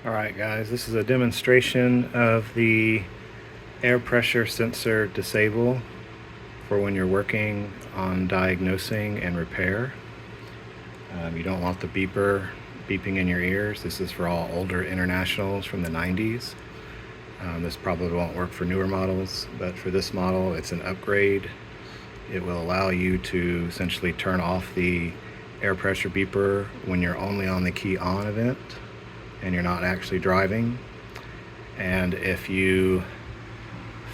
Alright guys, this is a demonstration of the air pressure sensor disable for when you're working on diagnosing and repair. You don't want the beeper beeping in your ears. This is for all older internationals from the 90s. This probably won't work for newer models, but for this model it's an upgrade. It will allow you to essentially turn off the air pressure beeper when you're only on the key on event and you're not actually driving. And if you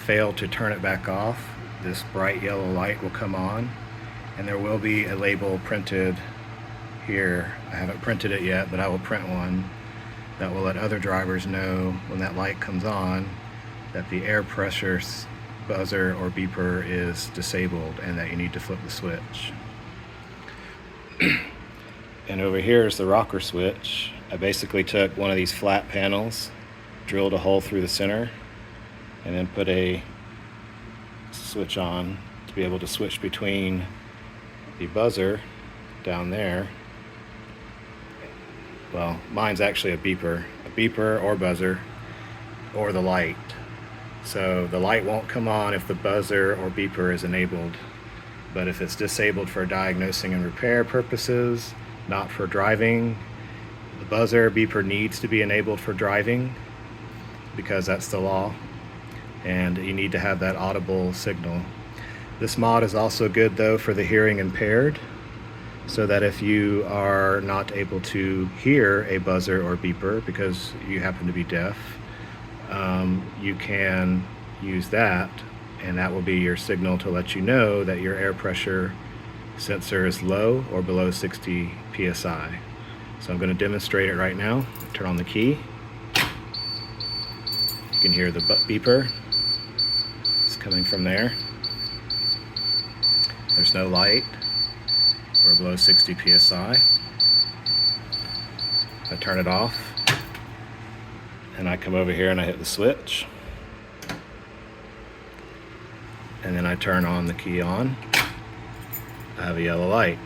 fail to turn it back off, this bright yellow light will come on, and there will be a label printed here. I haven't printed it yet, but I will print one that will let other drivers know when that light comes on that the air pressure buzzer or beeper is disabled and that you need to flip the switch. And over here is the rocker switch. I basically took one of these flat panels, drilled a hole through the center, and then put a switch on to be able to switch between the buzzer down there. Well, mine's actually a beeper or buzzer, or the light. So the light won't come on if the buzzer or beeper is enabled, but if it's disabled for diagnosing and repair purposes, not for driving, the buzzer beeper needs to be enabled for driving because that's the law, and you need to have that audible signal. This mod is also good though for the hearing impaired, so that if you are not able to hear a buzzer or beeper because you happen to be deaf, you can use that, and that will be your signal to let you know that your air pressure sensor is low or below 60 psi. So I'm going to demonstrate it right now. Turn on the key. You can hear the beeper. It's coming from there. There's no light. We're below 60 psi. I turn it off, and I come over here and I hit the switch, and then I turn on the key on. I have a yellow light,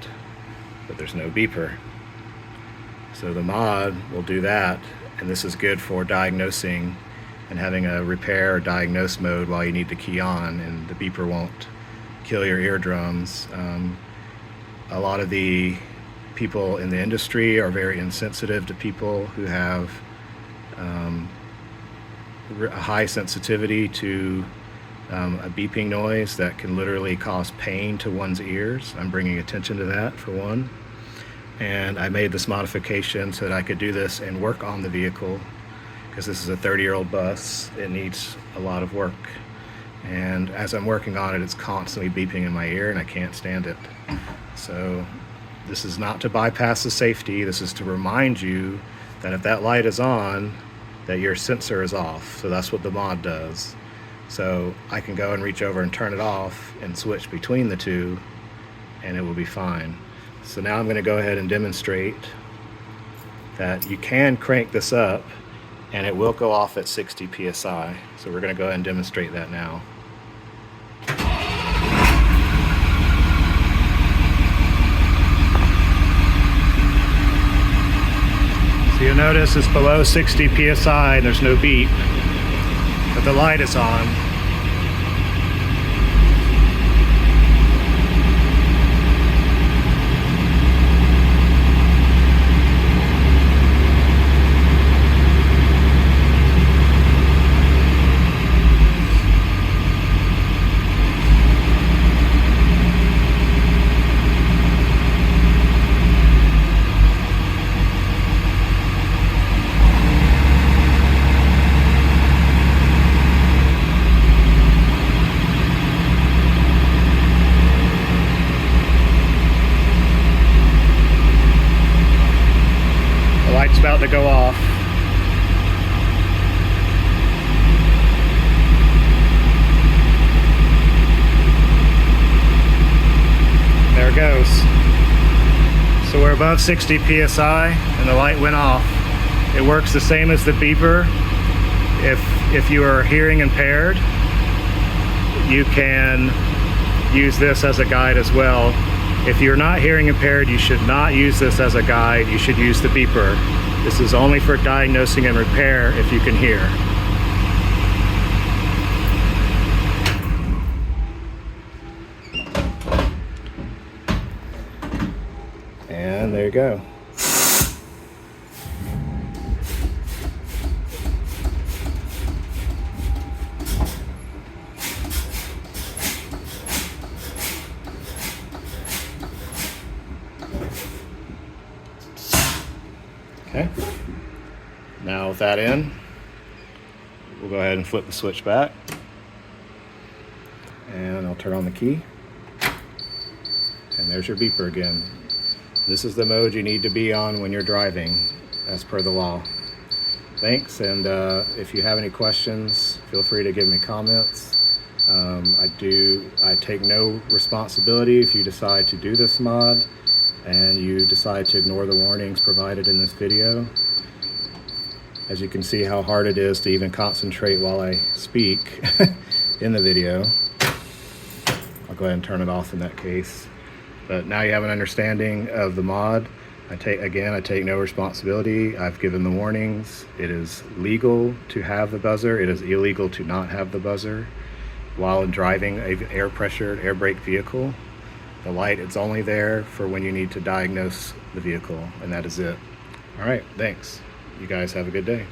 but there's no beeper. So the mod will do that, and this is good for diagnosing and having a repair or diagnose mode while you need the key on, and the beeper won't kill your eardrums. A lot of the people in the industry are very insensitive to people who have a high sensitivity to a beeping noise that can literally cause pain to one's ears. I'm bringing attention to that for one. And I made this modification so that I could do this and work on the vehicle, because this is a 30-year-old bus. It needs a lot of work. And as I'm working on it, it's constantly beeping in my ear and I can't stand it. So this is not to bypass the safety. This is to remind you that if that light is on, that your sensor is off. So that's what the mod does. So I can go and reach over and turn it off and switch between the two, and it will be fine. So now I'm going to go ahead and demonstrate that you can crank this up and it will go off at 60 psi. So we're going to go ahead and demonstrate that now. So you'll notice it's below 60 psi and there's no beep, but the light is on. Light's about to go off. There it goes. So we're above 60 psi and the light went off. It works the same as the beeper. If you are hearing impaired, you can use this as a guide as well. If you're not hearing impaired, you should not use this as a guide. You should use the beeper. This is only for diagnosing and repair if you can hear. And there you go. Okay. Now with that in, we'll go ahead and flip the switch back. And I'll turn on the key. And there's your beeper again. This is the mode you need to be on when you're driving, as per the law. Thanks, and if you have any questions, feel free to give me comments. I take no responsibility if you decide to do this mod and you decide to ignore the warnings provided in this video. As you can see how hard it is to even concentrate while I speak in the video. I'll go ahead and turn it off in that case. But now you have an understanding of the mod. I take no responsibility. I've given the warnings. It is legal to have the buzzer. It is illegal to not have the buzzer while driving an air pressured, air brake vehicle. The light is only there for when you need to diagnose the vehicle, and that is it. All right, thanks. You guys have a good day.